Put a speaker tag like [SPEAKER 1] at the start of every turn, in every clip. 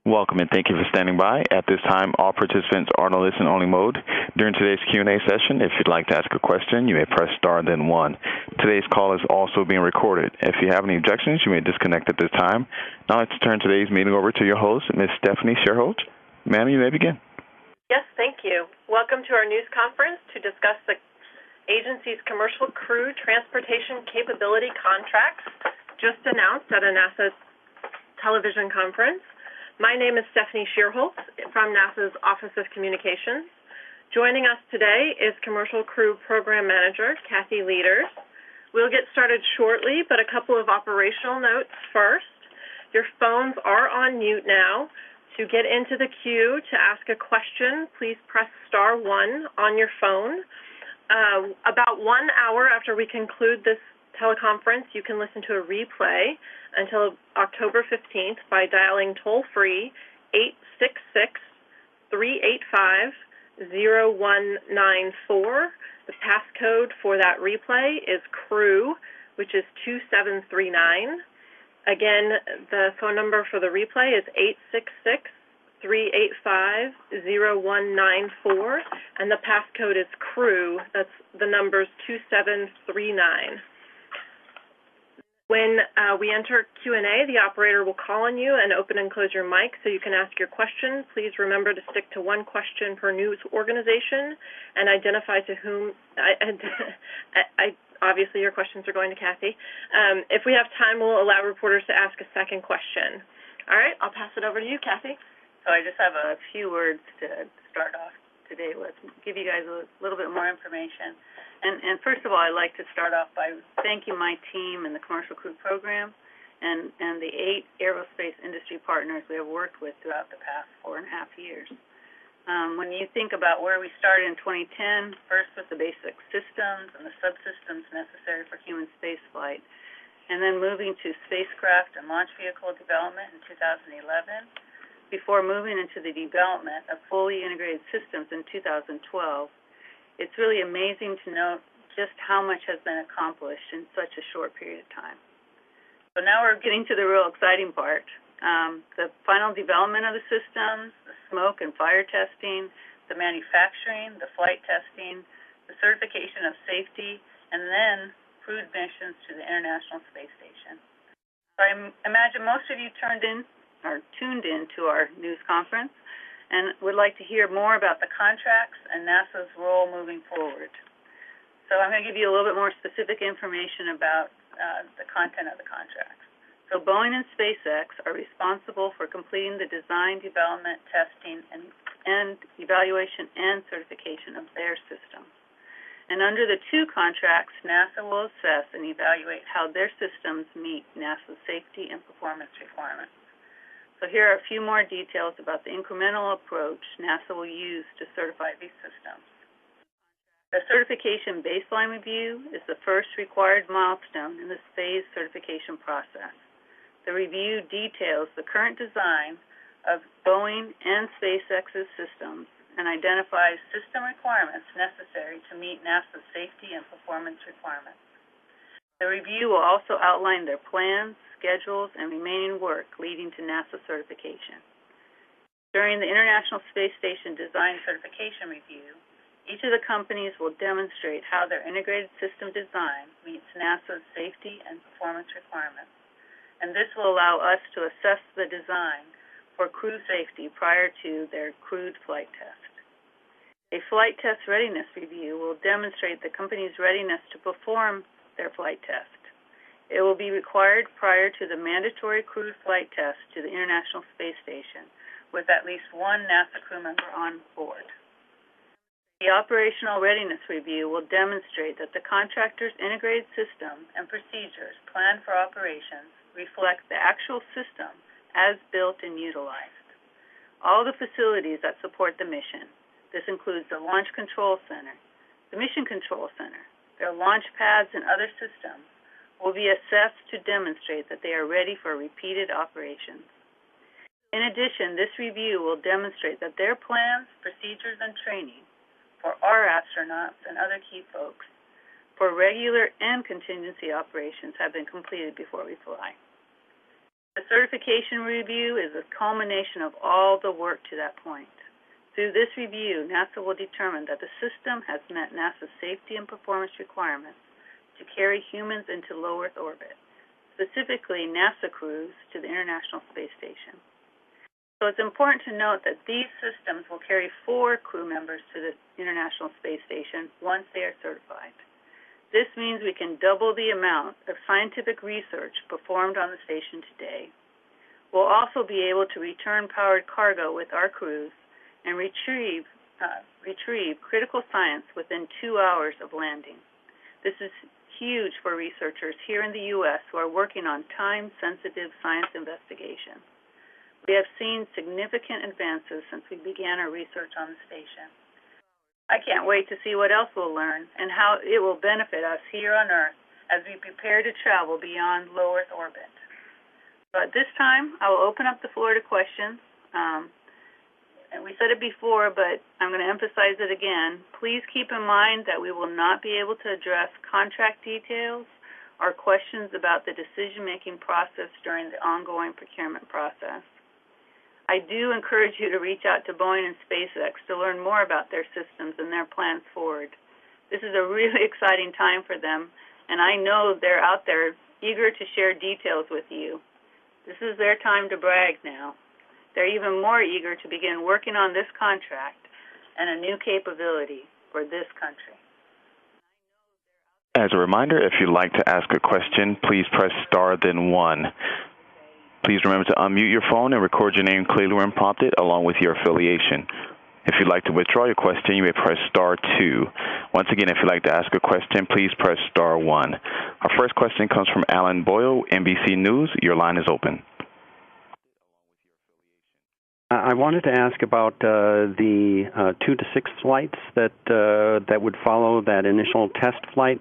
[SPEAKER 1] Welcome and thank you for standing by. At this time, all participants are in a listen-only mode. During today's Q&A session, if you'd like to ask a question, you may press star then one. Today's call is also being recorded. If you have any objections, you may disconnect at this time. Now let's turn today's meeting over to your host, Ms. Stephanie Sherholtz. Ma'am, you may begin.
[SPEAKER 2] Yes, thank you. Welcome to our news conference to discuss the agency's commercial crew transportation capability contracts just announced at a NASA television conference. My name is Stephanie Sherholtz from NASA's Office of Communications. Joining us today is Commercial Crew Program Manager Kathy Leaders. We'll get started shortly, but a couple of operational notes first. Your phones are on mute now. To get into the queue to ask a question, please press star one on your phone. About 1 hour after we conclude this teleconference, you can listen to a replay until October 15th by dialing toll-free 866-385-0194. The passcode for that replay is CREW, which is 2739. Again, the phone number for the replay is 866-385-0194, and the passcode is CREW. That's the number's 2739. When we enter Q&A, the operator will call on you and open and close your mic so you can ask your question. Please remember to stick to one question per news organization and identify to whom. Obviously, your questions are going to Kathy. If we have time, we'll allow reporters to ask a second question. All right, I'll pass it over to you, Kathy.
[SPEAKER 3] So I just have a few words to start off today with, give you guys a little bit more information. And first of all, I'd like to start off by thanking my team and the Commercial Crew Program and the 8 aerospace industry partners we have worked with throughout the past 4.5 years. When you think about where we started in 2010, first with the basic systems and the subsystems necessary for human spaceflight, and then moving to spacecraft and launch vehicle development in 2011, before moving into the development of fully integrated systems in 2012, it's really amazing to note just how much has been accomplished in such a short period of time. So now we're getting to the real exciting part. The final development of the systems, the smoke and fire testing, the manufacturing, the flight testing, the certification of safety, and then crewed missions to the International Space Station. So I imagine most of you tuned in to our news conference and would like to hear more about the contracts and NASA's role moving forward. So I'm going to give you a little bit more specific information about the content of the contracts. So Boeing and SpaceX are responsible for completing the design, development, testing, and evaluation and certification of their systems. And under the 2 contracts, NASA will assess and evaluate how their systems meet NASA's safety and performance requirements. So here are a few more details about the incremental approach NASA will use to certify these systems. The certification baseline review is the first required milestone in this phased certification process. The review details the current design of Boeing and SpaceX's systems and identifies system requirements necessary to meet NASA's safety and performance requirements. The review will also outline their plans, schedules, and remaining work leading to NASA certification. During the International Space Station Design Certification Review, each of the companies will demonstrate how their integrated system design meets NASA's safety and performance requirements. And this will allow us to assess the design for crew safety prior to their crewed flight test. A flight test readiness review will demonstrate the company's readiness to perform their flight test. It will be required prior to the mandatory crewed flight test to the International Space Station with at least one NASA crew member on board. The operational readiness review will demonstrate that the contractor's integrated system and procedures planned for operations reflect the actual system as built and utilized. All the facilities that support the mission, this includes the Launch Control Center, the Mission Control Center, their launch pads and other systems, will be assessed to demonstrate that they are ready for repeated operations. In addition, this review will demonstrate that their plans, procedures, and training for our astronauts and other key folks for regular and contingency operations have been completed before we fly. The certification review is a culmination of all the work to that point. Through this review, NASA will determine that the system has met NASA's safety and performance requirements to carry humans into low Earth orbit, specifically NASA crews to the International Space Station. So it's important to note that these systems will carry 4 crew members to the International Space Station once they are certified. This means we can double the amount of scientific research performed on the station today. We'll also be able to return powered cargo with our crews and retrieve critical science within 2 hours of landing. This is huge for researchers here in the U.S. who are working on time-sensitive science investigation. We have seen significant advances since we began our research on the station. I can't wait to see what else we'll learn and how it will benefit us here on Earth as we prepare to travel beyond low Earth orbit. So at this time, I will open up the floor to questions. And we said it before, but I'm going to emphasize it again. Please keep in mind that we will not be able to address contract details or questions about the decision-making process during the ongoing procurement process. I do encourage you to reach out to Boeing and SpaceX to learn more about their systems and their plans forward. This is a really exciting time for them, and I know they're out there eager to share details with you. This is their time to brag now. They're even more eager to begin working on this contract and a new capability for this country.
[SPEAKER 1] As a reminder, if you'd like to ask a question, please press star then 1. Please remember to unmute your phone and record your name clearly when prompted, along with your affiliation. If you'd like to withdraw your question, you may press star 2. Once again, if you'd like to ask a question, please press star 1. Our first question comes from Alan Boyle, NBC News. Your line is open.
[SPEAKER 4] I wanted to ask about the 2 to 6 flights that would follow that initial test flight.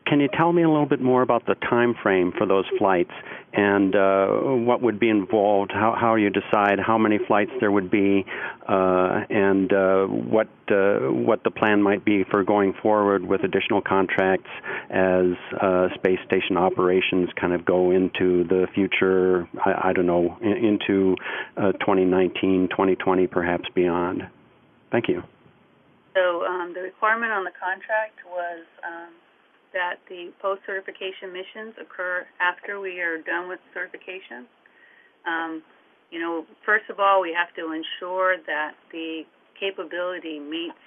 [SPEAKER 4] Can you tell me a little bit more about the time frame for those flights and what would be involved, how you decide how many flights there would be, and what the plan might be for going forward with additional contracts as space station operations kind of go into the future, I don't know, into 2019, 2020, perhaps beyond? Thank you.
[SPEAKER 3] So the requirement on the contract was that the post-certification missions occur after we are done with certification. First of all, we have to ensure that the capability meets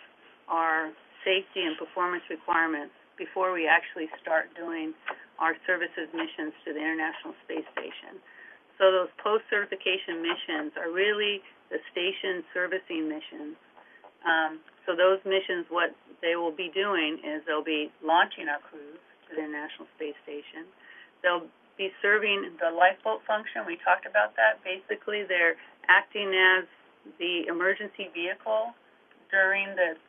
[SPEAKER 3] our safety and performance requirements before we actually start doing our services missions to the International Space Station. So those post-certification missions are really the station servicing missions. So those missions, what they will be doing is they'll be launching our crews to the International Space Station. They'll be serving the lifeboat function. We talked about that. Basically, they're acting as the emergency vehicle during the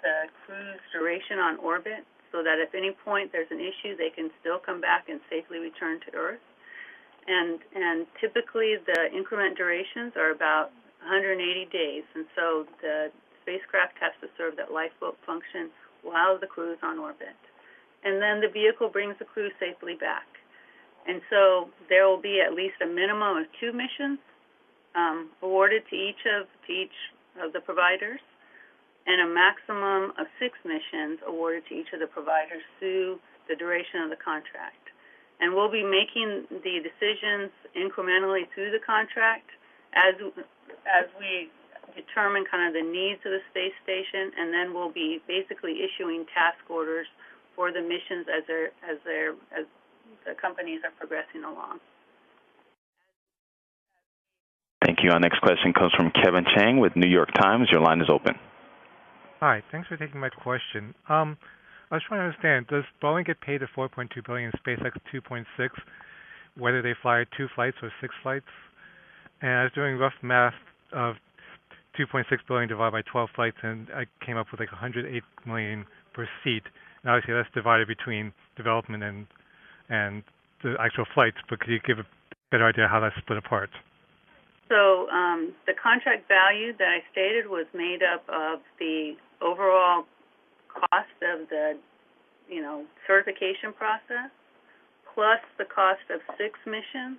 [SPEAKER 3] crew's duration on orbit, so that if any point there's an issue, they can still come back and safely return to Earth. And typically, the increment durations are about 180 days, and so the spacecraft has to serve that lifeboat function while the crew is on orbit. And then the vehicle brings the crew safely back. And so there will be at least a minimum of 2 missions awarded to each of the providers, and a maximum of 6 missions awarded to each of the providers through the duration of the contract. And we'll be making the decisions incrementally through the contract as we determine kind of the needs of the space station, and then we'll be basically issuing task orders for the missions as the companies are progressing along.
[SPEAKER 1] Thank you. Our next question comes from Kevin Chang with New York Times. Your line is open.
[SPEAKER 5] Hi. Thanks for taking my question. I was trying to understand, does Boeing get paid the $4.2 billion, SpaceX $2.6, whether they fly 2 flights or 6 flights? And I was doing rough math of $2.6 billion divided by 12 flights, and I came up with like $108 million per seat. And obviously, that's divided between development and the actual flights. But could you give a better idea how that's split apart?
[SPEAKER 3] So the contract value that I stated was made up of the overall cost of the, certification process, plus the cost of 6 missions,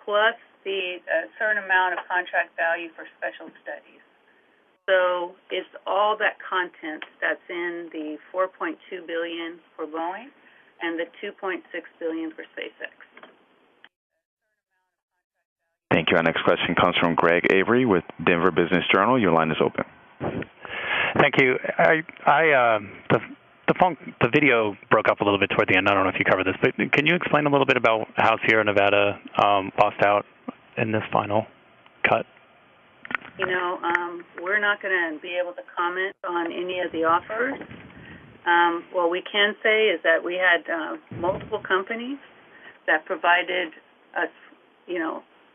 [SPEAKER 3] plus the certain amount of contract value for special studies. So it's all that content that's in the $4.2 billion for Boeing and the $2.6 billion for SpaceX.
[SPEAKER 1] Thank you. Our next question comes from Greg Avery with Denver Business Journal. Your line is open.
[SPEAKER 6] Thank you. The video broke up a little bit toward the end. I don't know if you covered this, but can you explain a little bit about how Sierra Nevada lost out in this final cut?
[SPEAKER 3] You know, we're not going to be able to comment on any of the offers. What we can say is that we had multiple companies that provided us,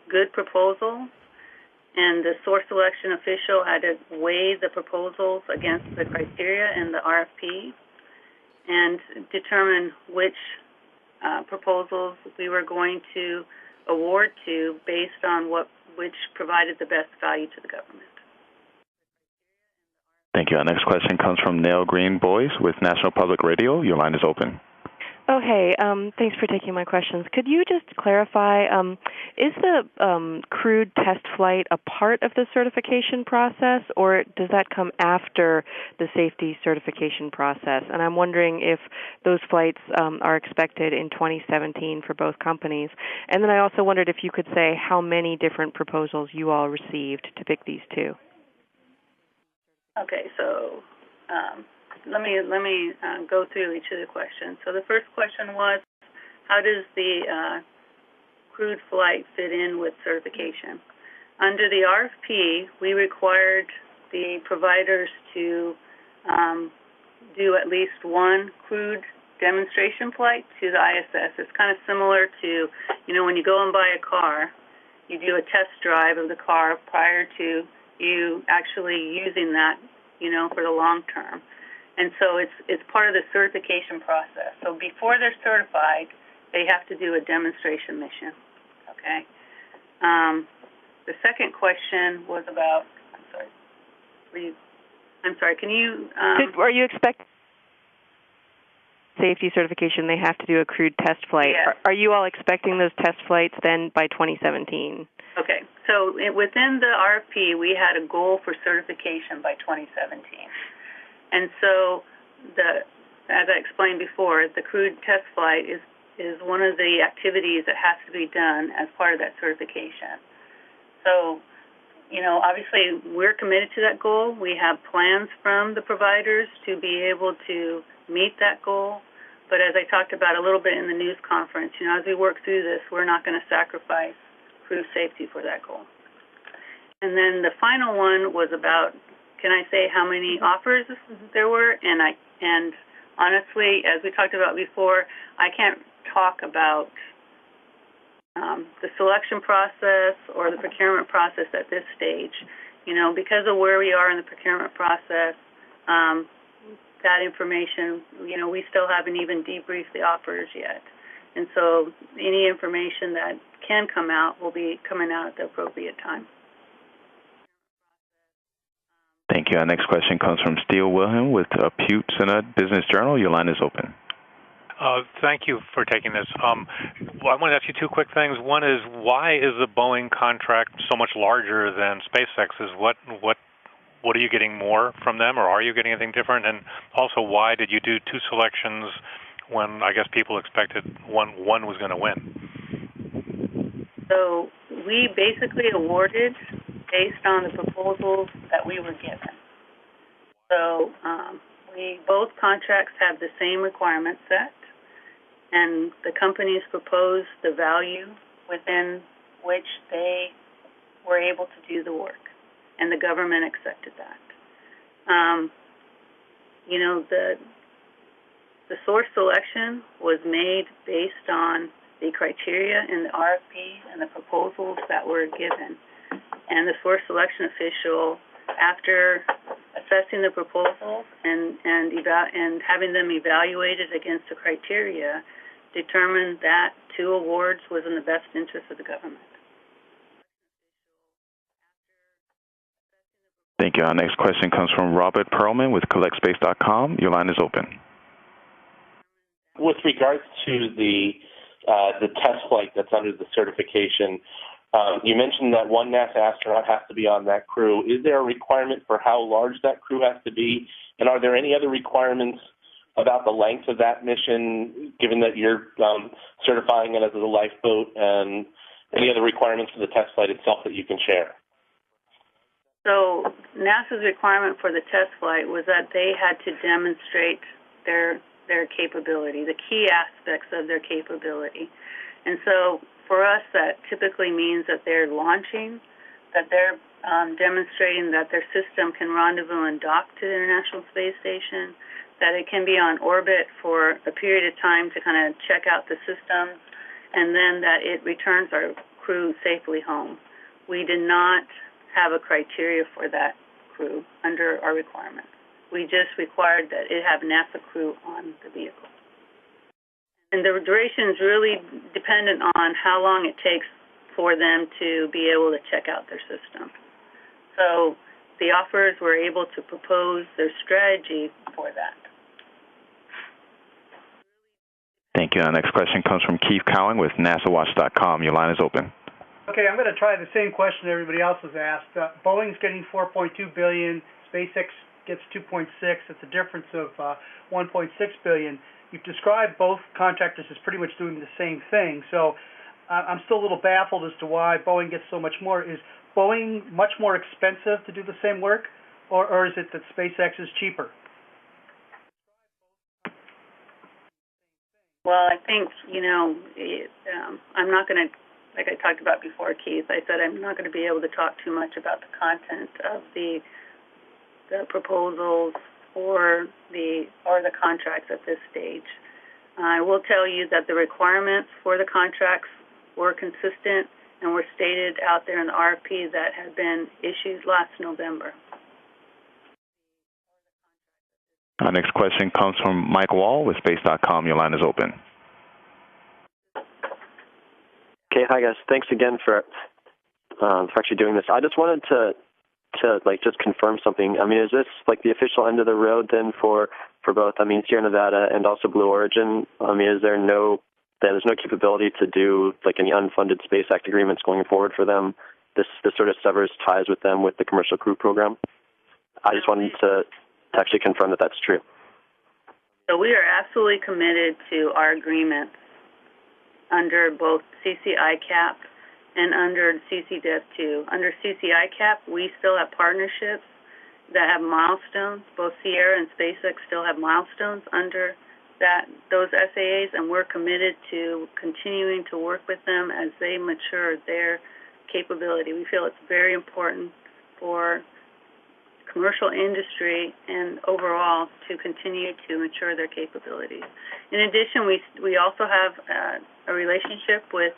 [SPEAKER 3] good proposals, and the source selection official had to weigh the proposals against the criteria in the RFP and determine which proposals we were going to award to based on which provided the best value to the government.
[SPEAKER 1] Thank you. Our next question comes from Nell Green Boyce with National Public Radio. Your line is open.
[SPEAKER 7] Oh, hey. Thanks for taking my questions. Could you just clarify, is the crewed test flight a part of the certification process, or does that come after the safety certification process? And I'm wondering if those flights are expected in 2017 for both companies. And then I also wondered if you could say how many different proposals you all received to pick these two.
[SPEAKER 3] Okay, so let me go through each of the questions. So the first question was, how does the crewed flight fit in with certification? Under the RFP, we required the providers to do at least one crewed demonstration flight to the ISS. It's kind of similar to, when you go and buy a car, you do a test drive of the car prior to you actually using that, for the long term. And so it's part of the certification process. So before they're certified, they have to do a demonstration mission, okay? The second question was about, can you...
[SPEAKER 7] Are you expecting safety certification, they have to do a crewed test flight?
[SPEAKER 3] Yes.
[SPEAKER 7] Are you all expecting those test flights then by 2017?
[SPEAKER 3] Okay, so within the RFP, we had a goal for certification by 2017. And so, as I explained before, the crewed test flight is one of the activities that has to be done as part of that certification. So, obviously we're committed to that goal. We have plans from the providers to be able to meet that goal. But as I talked about a little bit in the news conference, as we work through this, we're not going to sacrifice crew safety for that goal. And then the final one was about, can I say how many offers there were? And honestly, as we talked about before, I can't talk about the selection process or the procurement process at this stage. Because of where we are in the procurement process, that information, we still haven't even debriefed the offers yet. And so any information that can come out will be coming out at the appropriate time.
[SPEAKER 1] Thank you. Our next question comes from Steele Wilhelm with Puget Sound Business Journal. Your line is open.
[SPEAKER 5] Thank you for taking this. I want to ask you two quick things. One is, why is the Boeing contract so much larger than SpaceX's? What are you getting more from them, or are you getting anything different? And also, why did you do two selections when I guess people expected one was going to win?
[SPEAKER 3] So we basically awarded based on the proposals that we were given. So both contracts have the same requirement set, and the companies proposed the value within which they were able to do the work, and the government accepted that. The source selection was made based on the criteria in the RFP and the proposals that were given. And the source selection official, after assessing the proposals and having them evaluated against the criteria, determined that two awards was in the best interest of the government.
[SPEAKER 1] Thank you. Our next question comes from Robert Perlman with CollectSpace.com. Your line is open.
[SPEAKER 8] With regards to the the test flight that's under the certification. You mentioned that one NASA astronaut has to be on that crew. Is there a requirement for how large that crew has to be? And are there any other requirements about the length of that mission, given that you're certifying it as a lifeboat, and any other requirements for the test flight itself that you can share?
[SPEAKER 3] So NASA's requirement for the test flight was that they had to demonstrate their capability, the key aspects of their capability. And so for us, that typically means that they're launching, that they're demonstrating that their system can rendezvous and dock to the International Space Station, that it can be on orbit for a period of time to kind of check out the systems, and then that it returns our crew safely home. We did not have a criteria for that crew under our requirements. We just required that it have NASA crew on the vehicle. And the duration is really dependent on how long it takes for them to be able to check out their system. So the offerers were able to propose their strategy for that.
[SPEAKER 1] Thank you. Our next question comes from Keith Cowing with NASAWatch.com. Your line is open.
[SPEAKER 9] Okay, I'm going to try the same question everybody else has asked. Boeing's getting $4.2 billion. SpaceX gets $2.6. It's a difference of $1.6 billion. You've described both contractors as pretty much doing the same thing. So I'm still a little baffled as to why Boeing gets so much more. Is Boeing much more expensive to do the same work, or is it that SpaceX is cheaper?
[SPEAKER 3] Well, I think, I'm not going to, like I talked about before, Keith, I said I'm not going to be able to talk too much about the content of the proposals or the contracts at this stage. I will tell you that the requirements for the contracts were consistent and were stated out there in the RFP that had been issued last November.
[SPEAKER 1] Our next question comes from Mike Wall with Space.com. Your line is open.
[SPEAKER 10] Okay, hi guys. Thanks again for actually doing this. I just wanted to just confirm something. I mean, is this like the official end of the road then for both? I mean, Sierra Nevada and also Blue Origin. I mean, there's no capability to do like any unfunded Space Act agreements going forward for them. This sort of severs ties with them with the Commercial Crew Program. I just wanted to actually confirm that that's true.
[SPEAKER 3] So we are absolutely committed to our agreements under both CCICAP and under CCDEV2. Under CCICAP, we still have partnerships that have milestones. Both Sierra and SpaceX still have milestones under those SAAs, and we're committed to continuing to work with them as they mature their capability. We feel it's very important for commercial industry and overall to continue to mature their capabilities. In addition, we also have a relationship with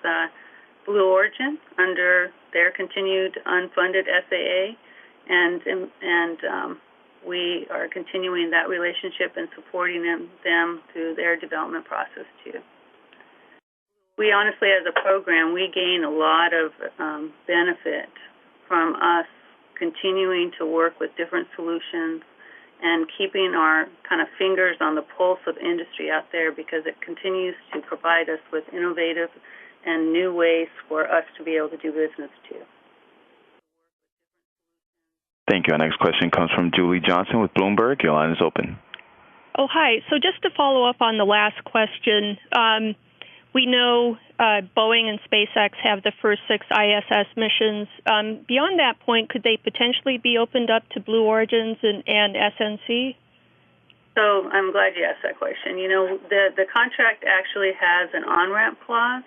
[SPEAKER 3] Blue Origin under their continued unfunded SAA, and we are continuing that relationship and supporting them through their development process too. We honestly, as a program, we gain a lot of benefit from us continuing to work with different solutions and keeping our kind of fingers on the pulse of industry out there, because it continues to provide us with innovative and new ways for us to be able to do business too.
[SPEAKER 1] Thank you. Our next question comes from Julie Johnson with Bloomberg. Your line is open.
[SPEAKER 11] Oh, hi. So just to follow up on the last question, we know Boeing and SpaceX have the first 6 ISS missions. Beyond that point, could they potentially be opened up to Blue Origins and SNC?
[SPEAKER 3] So I'm glad you asked that question. You know, the contract actually has an on-ramp clause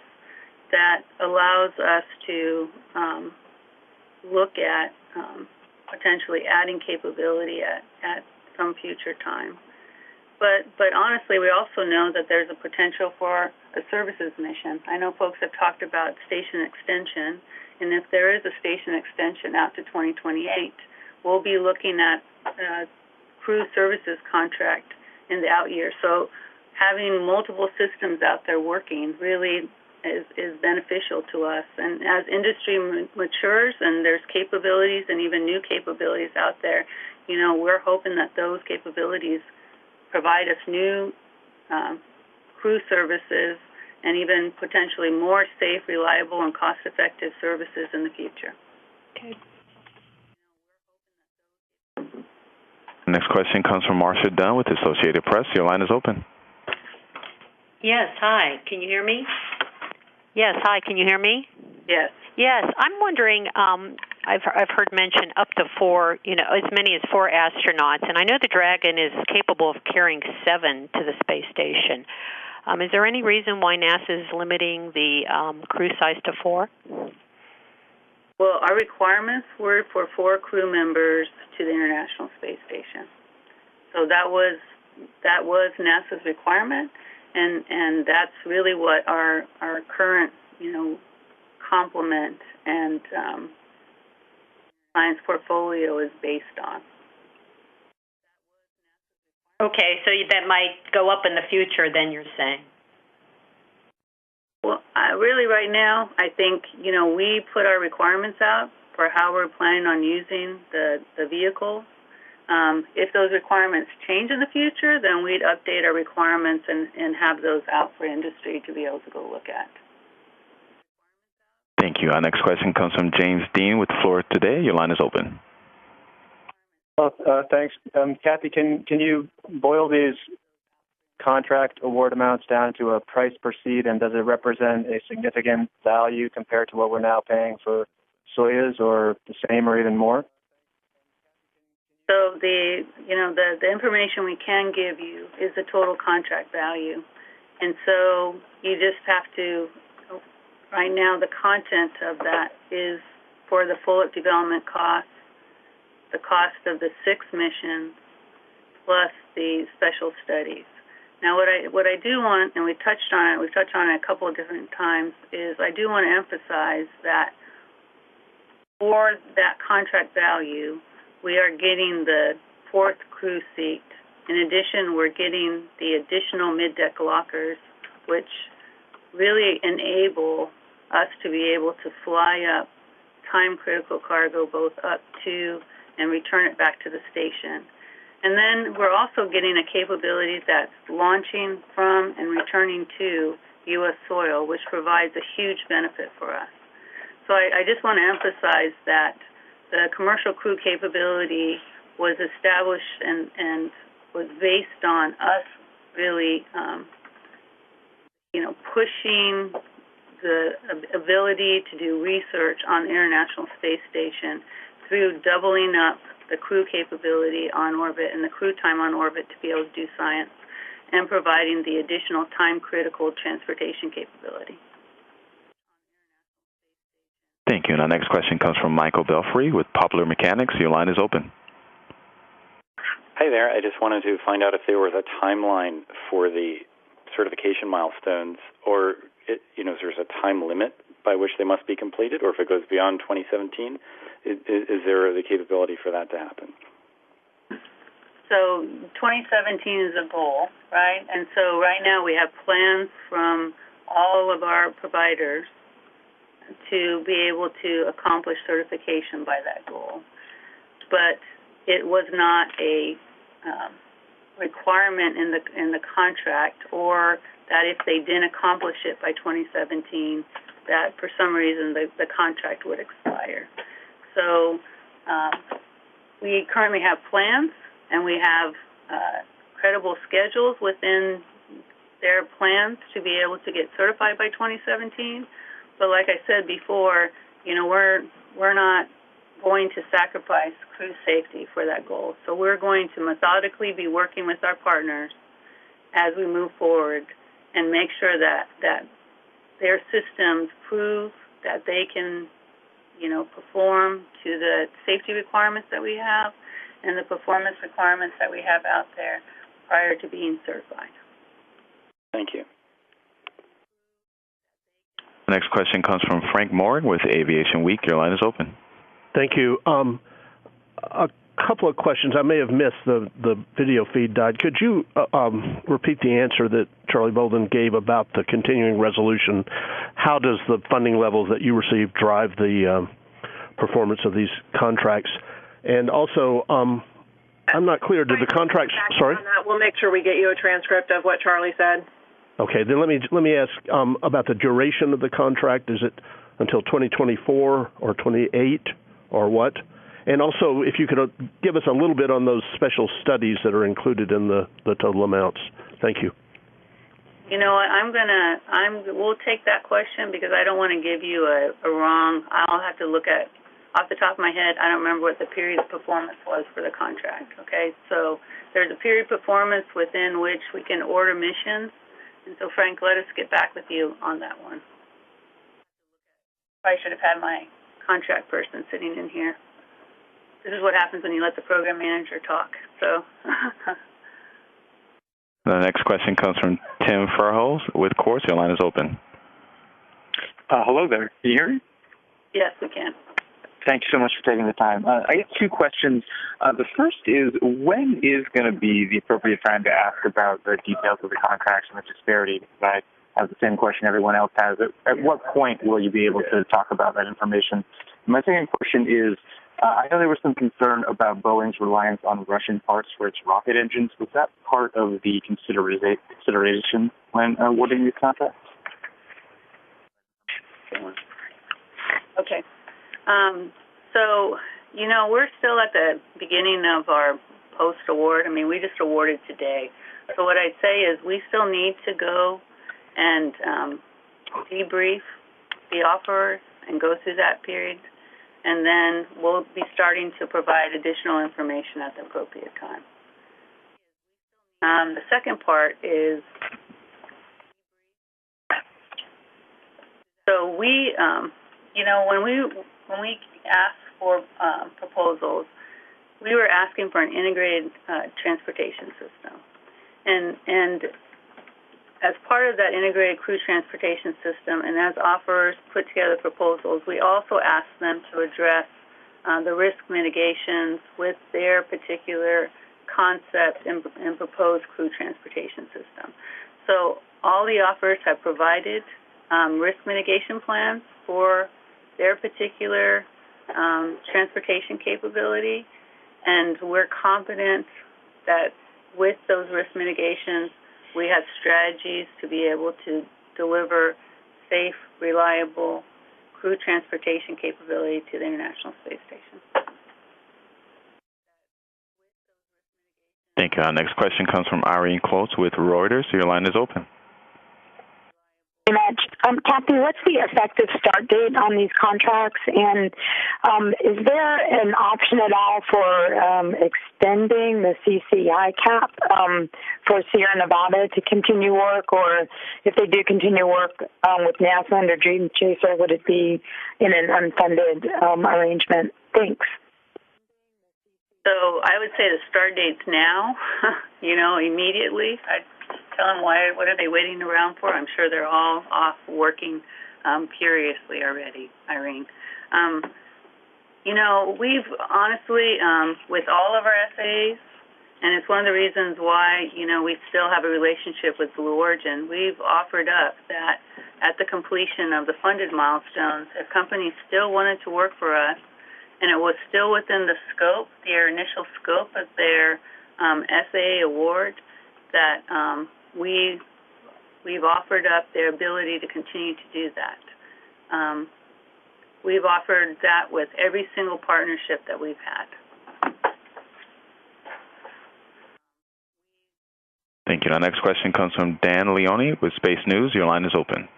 [SPEAKER 3] that allows us to look at potentially adding capability at some future time. But honestly, we also know that there's a potential for a services mission. I know folks have talked about station extension, and if there is a station extension out to 2028, we'll be looking at crew services contract in the out years. So having multiple systems out there working really is beneficial to us. And as industry matures and there's capabilities and even new capabilities out there, you know, we're hoping that those capabilities provide us new crew services and even potentially more safe, reliable, and cost-effective services in the future.
[SPEAKER 11] Okay.
[SPEAKER 1] Next question comes from Marcia Dunn with Associated Press. Your line is open.
[SPEAKER 12] Yes, hi. Can you hear me? Yes, hi. Can you hear me?
[SPEAKER 3] Yes.
[SPEAKER 12] Yes, I'm wondering, I've heard mention up to 4, as many as 4 astronauts, and I know the Dragon is capable of carrying 7 to the space station. Is there any reason why NASA is limiting the crew size to 4?
[SPEAKER 3] Well, our requirements were for 4 crew members to the International Space Station. So that was NASA's requirement, and that's really what our current, complement and science portfolio is based on.
[SPEAKER 12] Okay, so that might go up in the future, then you're saying?
[SPEAKER 3] Well, really right now, I think, we put our requirements out for how we're planning on using the vehicle. If those requirements change in the future, then we'd update our requirements and have those out for industry to be able to go look at.
[SPEAKER 1] Thank you. Our next question comes from James Dean with Florida Today. Your line is open.
[SPEAKER 13] Thanks. Kathy, can you boil these contract award amounts down to a price per seat, and does it represent a significant value compared to what we're now paying for Soyuz, or the same or even more?
[SPEAKER 3] So the information we can give you is the total contract value. And so you just have to, right now the content of that is for the full development cost, the cost of the 6 missions, plus the special studies. Now what I do want, and we've touched on it a couple of different times, is I do want to emphasize that for that contract value, we are getting the 4th crew seat. In addition, we're getting the additional mid-deck lockers, which really enable us to be able to fly up time-critical cargo both up to and return it back to the station. And then we're also getting a capability that's launching from and returning to U.S. soil, which provides a huge benefit for us. So I just want to emphasize that the commercial crew capability was established and was based on us really, pushing the ability to do research on the International Space Station through doubling up the crew capability on orbit and the crew time on orbit to be able to do science, and providing the additional time-critical transportation capability.
[SPEAKER 1] Thank you. And our next question comes from Michael Belfry with Popular Mechanics. Your line is open.
[SPEAKER 14] Hi there. I just wanted to find out if there was a timeline for the certification milestones, or there's a time limit by which they must be completed, or if it goes beyond 2017. Is there the capability for that to happen?
[SPEAKER 3] So 2017 is a goal, right? And so right now we have plans from all of our providers to be able to accomplish certification by that goal. But it was not a requirement in the contract, or that if they didn't accomplish it by 2017, that for some reason the contract would expire. So we currently have plans, and we have credible schedules within their plans to be able to get certified by 2017. But like I said before, we're not going to sacrifice crew safety for that goal. So we're going to methodically be working with our partners as we move forward and make sure that their systems prove that they can, perform to the safety requirements that we have and the performance requirements that we have out there prior to being certified.
[SPEAKER 14] Thank you.
[SPEAKER 1] The next question comes from Frank Moore with Aviation Week. Your line is open.
[SPEAKER 15] Thank you. A couple of questions. I may have missed the video feed died. Could you repeat the answer that Charlie Bolden gave about the continuing resolution? How does the funding levels that you receive drive the performance of these contracts? And also, I'm not clear. Did the contracts? Sorry.
[SPEAKER 2] We'll make sure we get you a transcript of what Charlie said.
[SPEAKER 15] Okay, then let me ask about the duration of the contract. Is it until 2024 or 28 or what? And also, if you could give us a little bit on those special studies that are included in the total amounts. Thank you.
[SPEAKER 3] You know what, we'll take that question because I don't want to give you a wrong, I'll have to look at, off the top of my head, I don't remember what the period of performance was for the contract, okay? So there's a period of performance within which we can order missions. And so, Frank, let us get back with you on that one. I should have had my contract person sitting in here. This is what happens when you let the program manager talk. So.
[SPEAKER 1] The next question comes from Tim Furholes with Course. Your line is open.
[SPEAKER 16] Hello there. Can you hear me?
[SPEAKER 3] Yes, we can.
[SPEAKER 16] Thank you so much for taking the time. I have two questions. The first is, when is going to be the appropriate time to ask about the details of the contracts and the disparity? I have the same question everyone else has. At what point will you be able to talk about that information? My second question is, I know there was some concern about Boeing's reliance on Russian parts for its rocket engines. Was that part of the consideration when awarding these contracts?
[SPEAKER 3] Okay. So, you know, we're still at the beginning of our post-award. I mean, we just awarded today. So what I'd say is we still need to go and debrief the offerers and go through that period. And then we'll be starting to provide additional information at the appropriate time. The second part is, so we, you know, when we asked for proposals, we were asking for an integrated transportation system, and as part of that integrated crew transportation system, and as offerers put together proposals, we also asked them to address the risk mitigations with their particular concept and proposed crew transportation system. So all the offerers have provided risk mitigation plans for their particular transportation capability, and we're confident that with those risk mitigations, we have strategies to be able to deliver safe, reliable crew transportation capability to the International Space Station.
[SPEAKER 1] Thank you. Our next question comes from Irene Close with Reuters. Your line is open.
[SPEAKER 17] Kathy, what's the effective start date on these contracts? And is there an option at all for extending the CCI cap for Sierra Nevada to continue work? Or if they do continue work with NASA under Dream Chaser, would it be in an unfunded arrangement? Thanks.
[SPEAKER 3] So I would say the start date's now, you know, immediately. I'd tell them what are they waiting around for? I'm sure they're all off working furiously already, Irene. You know, we've honestly, with all of our SAs, and it's one of the reasons why, you know, we still have a relationship with Blue Origin, we've offered up that at the completion of the funded milestones, if companies still wanted to work for us, and it was still within the scope, their initial scope of their SAA award, that we've offered up their ability to continue to do that. We've offered that with every single partnership that we've had.
[SPEAKER 1] Thank you. Our next question comes from Dan Leone with Space News. Your line is open.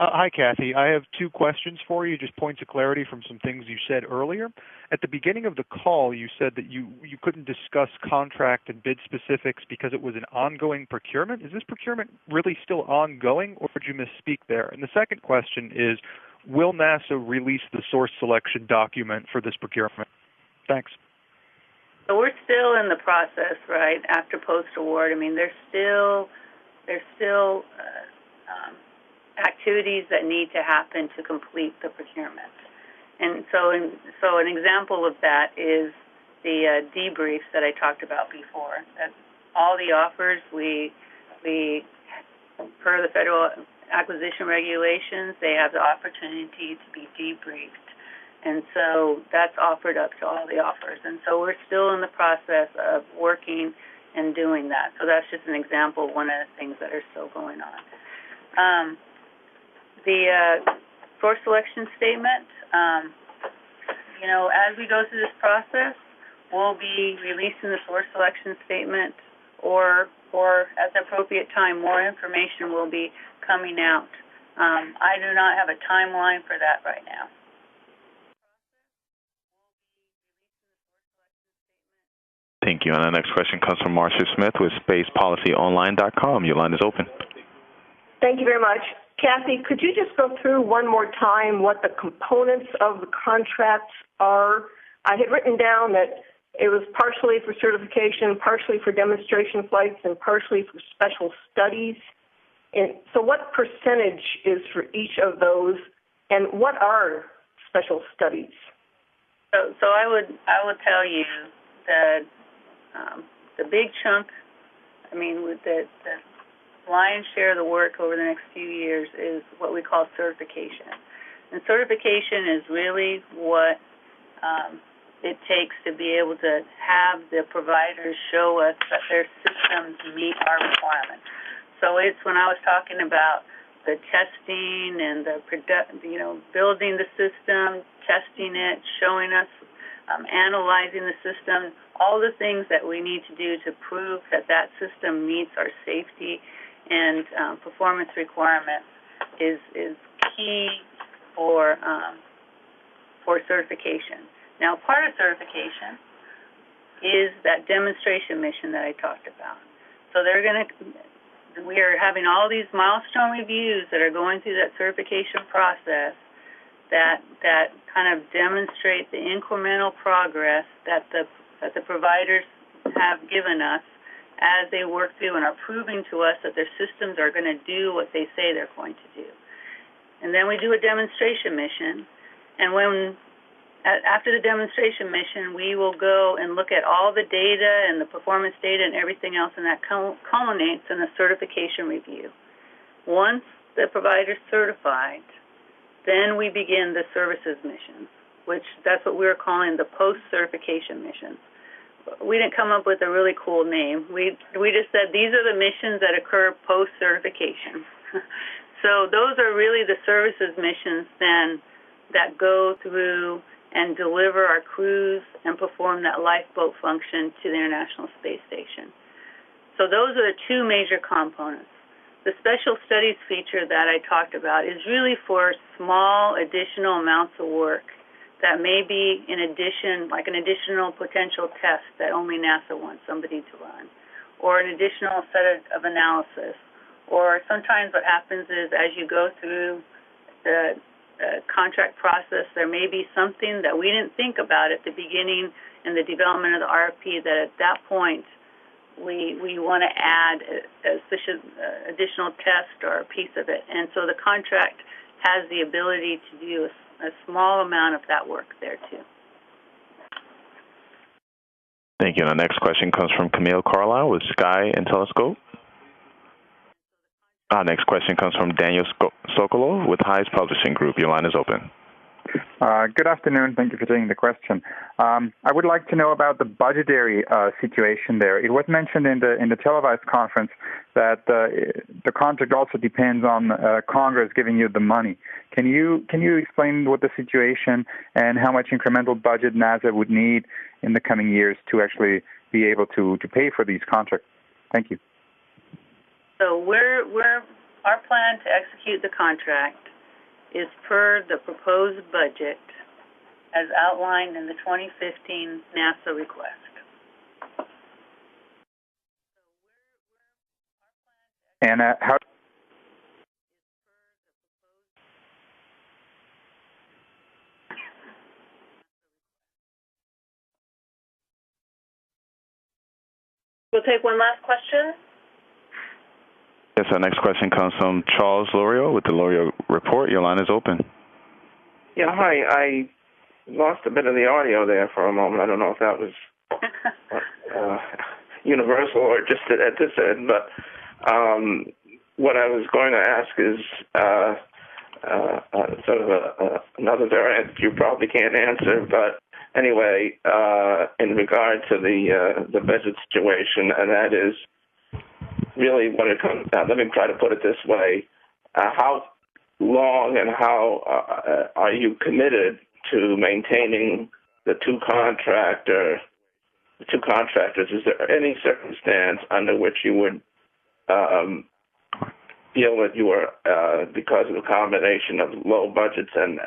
[SPEAKER 18] Hi, Kathy. I have two questions for you, just points of clarity from some things you said earlier. At the beginning of the call, you said that you couldn't discuss contract and bid specifics because it was an ongoing procurement. Is this procurement really still ongoing, or did you misspeak there? And the second question is, will NASA release the source selection document for this procurement? Thanks.
[SPEAKER 3] So we're still in the process, right, after post-award. I mean, there's still activities that need to happen to complete the procurement. And so an example of that is the debriefs that I talked about before. That all the offers, we per the federal acquisition regulations, they have the opportunity to be debriefed. And so that's offered up to all the offers. And so we're still in the process of working and doing that. So that's just an example of one of the things that are still going on. The source selection statement, as we go through this process, we'll be releasing the source selection statement, or at the appropriate time, more information will be coming out. I do not have a timeline for that right now.
[SPEAKER 1] Thank you. And our next question comes from Marcia Smith with SpacePolicyOnline.com. Your line is open.
[SPEAKER 19] Thank you very much. Kathy, could you just go through one more time what the components of the contracts are? I had written down that it was partially for certification, partially for demonstration flights, and partially for special studies. And so what percentage is for each of those, and what are special studies?
[SPEAKER 3] So I would tell you that the big chunk, with the lion's share of the work over the next few years is what we call certification. And certification is really what it takes to be able to have the providers show us that their systems meet our requirements. So it's when I was talking about the testing and the building the system, testing it, showing us, analyzing the system, all the things that we need to do to prove that that system meets our safety and performance requirements is key for certification. Now, part of certification is that demonstration mission that I talked about. So we are having all these milestone reviews that are going through that certification process that kind of demonstrate the incremental progress that the providers have given us as they work through and are proving to us that their systems are going to do what they say they're going to do. And then we do a demonstration mission, and after the demonstration mission, we will go and look at all the data and the performance data and everything else, and that culminates in a certification review. Once the provider is certified, then we begin the services missions, which that's what we're calling the post-certification missions. We didn't come up with a really cool name. We just said these are the missions that occur post-certification. So those are really the services missions then that go through and deliver our crews and perform that lifeboat function to the International Space Station. So those are the two major components. The special studies feature that I talked about is really for small additional amounts of work that may be in addition, like an additional potential test that only NASA wants somebody to run, or an additional set of analysis. Or sometimes what happens is as you go through the contract process, there may be something that we didn't think about at the beginning in the development of the RFP that at that point we want to add a additional test or a piece of it. And so the contract has the ability to do a small amount of that work there too.
[SPEAKER 1] Thank you. And our next question comes from Camille Carlisle with Sky and Telescope. Our next question comes from Daniel Sokolov with Hayes Publishing Group. Your line is open.
[SPEAKER 20] Good afternoon. Thank you for taking the question. I would like to know about the budgetary situation there. It was mentioned in the televised conference that the contract also depends on Congress giving you the money. Can you explain what the situation and how much incremental budget NASA would need in the coming years to actually be able to pay for these contracts? Thank you.
[SPEAKER 3] So our plan to execute the contract is per the proposed budget as outlined in the 2015 NASA request.
[SPEAKER 20] And how?
[SPEAKER 2] We'll take one last question.
[SPEAKER 1] Yes, our next question comes from Charles Loriot with the Loriot Report. Your line is open.
[SPEAKER 21] Yeah, hi. I lost a bit of the audio there for a moment. I don't know if that was universal or just at this end, but what I was going to ask is sort of another variant you probably can't answer, but anyway, in regard to the budget situation, and that is really when it comes down. Let me try to put it this way: how long and how are you committed to maintaining the two contractors? Is there any circumstance under which you would feel that you were, because of the combination of low budgets and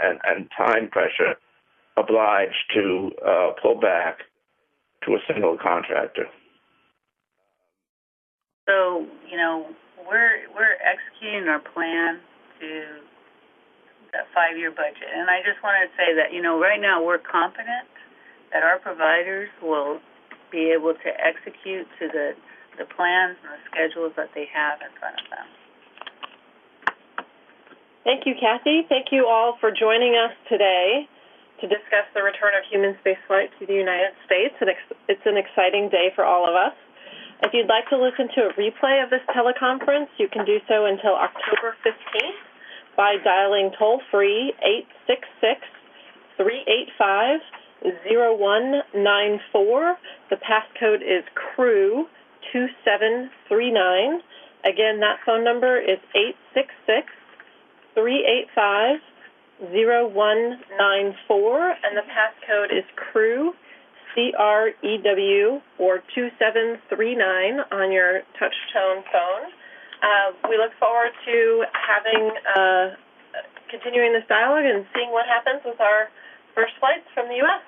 [SPEAKER 21] time pressure, obliged to pull back to a single contractor?
[SPEAKER 3] So, we're executing our plan to that 5-year budget. And I just wanted to say that, right now we're confident that our providers will be able to execute to the plans and the schedules that they have in front of them.
[SPEAKER 2] Thank you, Kathy. Thank you all for joining us today to discuss the return of human spaceflight to the United States. It's an exciting day for all of us. If you'd like to listen to a replay of this teleconference, you can do so until October 15th by dialing toll-free 866-385-0194. The passcode is CREW2739. Again, that phone number is 866-385-0194, and the passcode is CREW, CREW, or 2739 on your touch-tone phone. We look forward to continuing this dialogue and seeing what happens with our first flights from the U.S.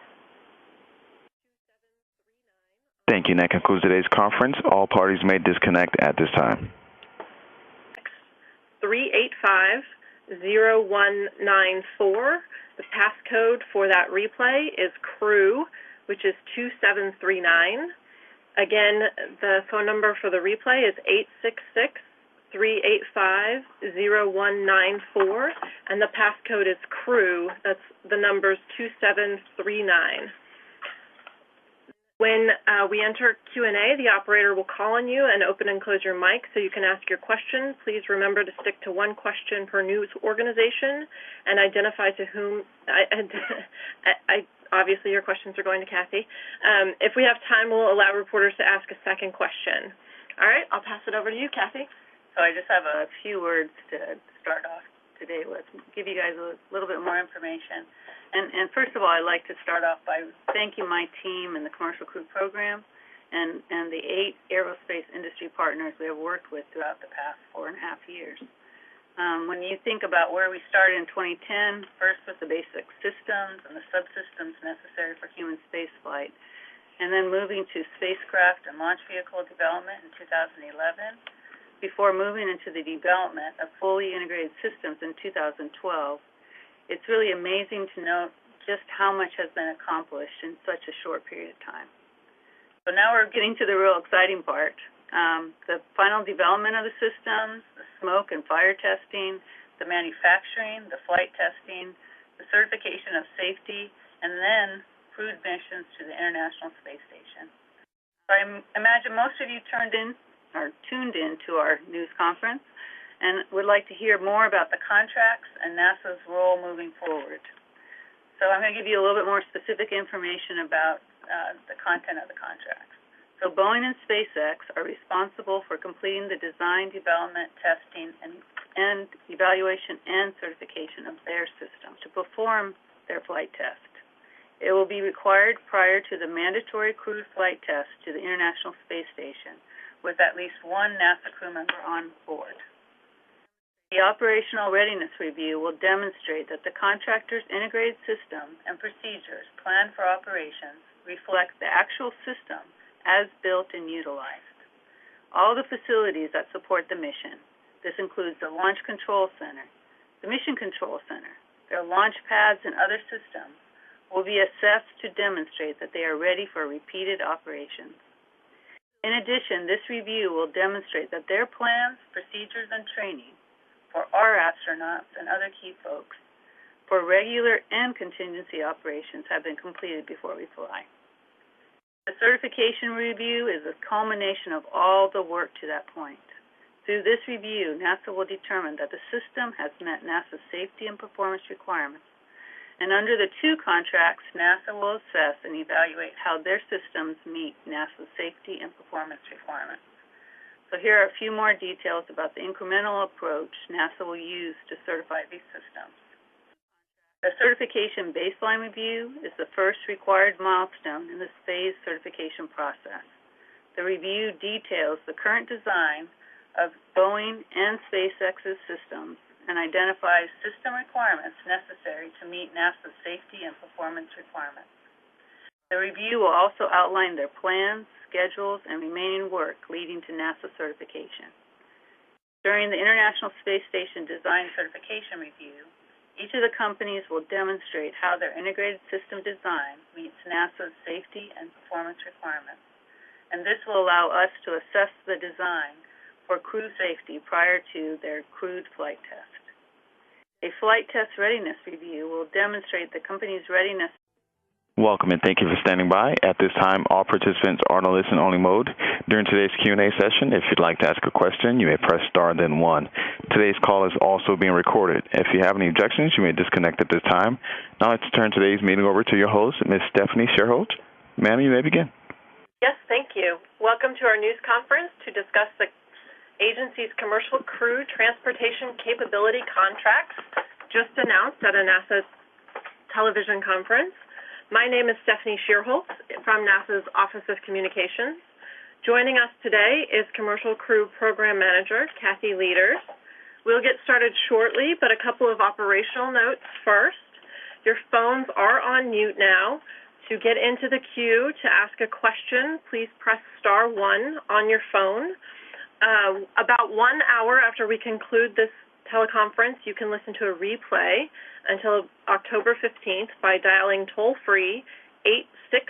[SPEAKER 1] Thank you. That concludes today's conference. All parties may disconnect at this time.
[SPEAKER 2] 385-0194. The passcode for that replay is CREW, which is 2739. Again, the phone number for the replay is 866-385-0194, and the passcode is CREW. That's the numbers 2739. When we enter Q&A, the operator will call on you and open and close your mic so you can ask your question. Please remember to stick to one question per news organization and identify to whom. Obviously, your questions are going to Kathy. If we have time, we'll allow reporters to ask a second question. All right, I'll pass it over to you, Kathy.
[SPEAKER 3] So I just have a few words to start off today with, give you guys a little bit more information. And first of all, I'd like to start off by thanking my team in the Commercial Crew Program and the 8 aerospace industry partners we have worked with throughout the past 4.5 years. When you think about where we started in 2010, first with the basic systems and the subsystems necessary for human spaceflight, and then moving to spacecraft and launch vehicle development in 2011, before moving into the development of fully integrated systems in 2012, it's really amazing to note just how much has been accomplished in such a short period of time. So now we're getting to the real exciting part. The final development of the systems, the smoke and fire testing, the manufacturing, the flight testing, the certification of safety, and then crewed missions to the International Space Station. So I imagine most of you tuned in to our news conference and would like to hear more about the contracts and NASA's role moving forward. So I'm going to give you a little bit more specific information about the content of the contracts. So Boeing and SpaceX are responsible for completing the design, development, testing, and evaluation and certification of their system to perform their flight test. It will be required prior to the mandatory crewed flight test to the International Space Station with at least one NASA crew member on board. The operational readiness review will demonstrate that the contractor's integrated system and procedures planned for operations reflect the actual system as built and utilized. All the facilities that support the mission, this includes the Launch Control Center, the Mission Control Center, their launch pads and other systems, will be assessed to demonstrate that they are ready for repeated operations. In addition, this review will demonstrate that their plans, procedures, and training for our astronauts and other key folks for regular and contingency operations have been completed before we fly. The certification review is a culmination of all the work to that point. Through this review, NASA will determine that the system has met NASA's safety and performance requirements And under the two contracts, NASA will assess and evaluate how their systems meet NASA's safety and performance requirements. So here are a few more details about the incremental approach NASA will use to certify these systems. The certification baseline review is the first required milestone in this phased certification process. The review details the current design of Boeing and SpaceX's systems and identifies system requirements necessary to meet NASA's safety and performance requirements. The review will also outline their plans, schedules, and remaining work leading to NASA certification. During the International Space Station Design Certification Review, each of the companies will demonstrate how their integrated system design meets NASA's safety and performance requirements, and this will allow us to assess the design for crew safety prior to their crewed flight test. A flight test readiness review will demonstrate the company's readiness.
[SPEAKER 1] Welcome and thank you for standing by. At this time, all participants are in a listen-only mode. During today's Q&A session, if you'd like to ask a question, you may press star then one. Today's call is also being recorded. If you have any objections, you may disconnect at this time. Now let's turn today's meeting over to your host, Ms. Stephanie Sherholtz. Ma'am, you may begin.
[SPEAKER 2] Yes, thank you. Welcome to our news conference to discuss the agency's commercial crew transportation capability contracts just announced at a NASA television conference. My name is Stephanie Sherholtz from NASA's Office of Communications. Joining us today is Commercial Crew Program Manager Kathy Leaders. We'll get started shortly, but a couple of operational notes first. Your phones are on mute now. To get into the queue to ask a question, please press star 1 on your phone. About 1 hour after we conclude this teleconference, you can listen to a replay until October 15th by dialing toll-free 866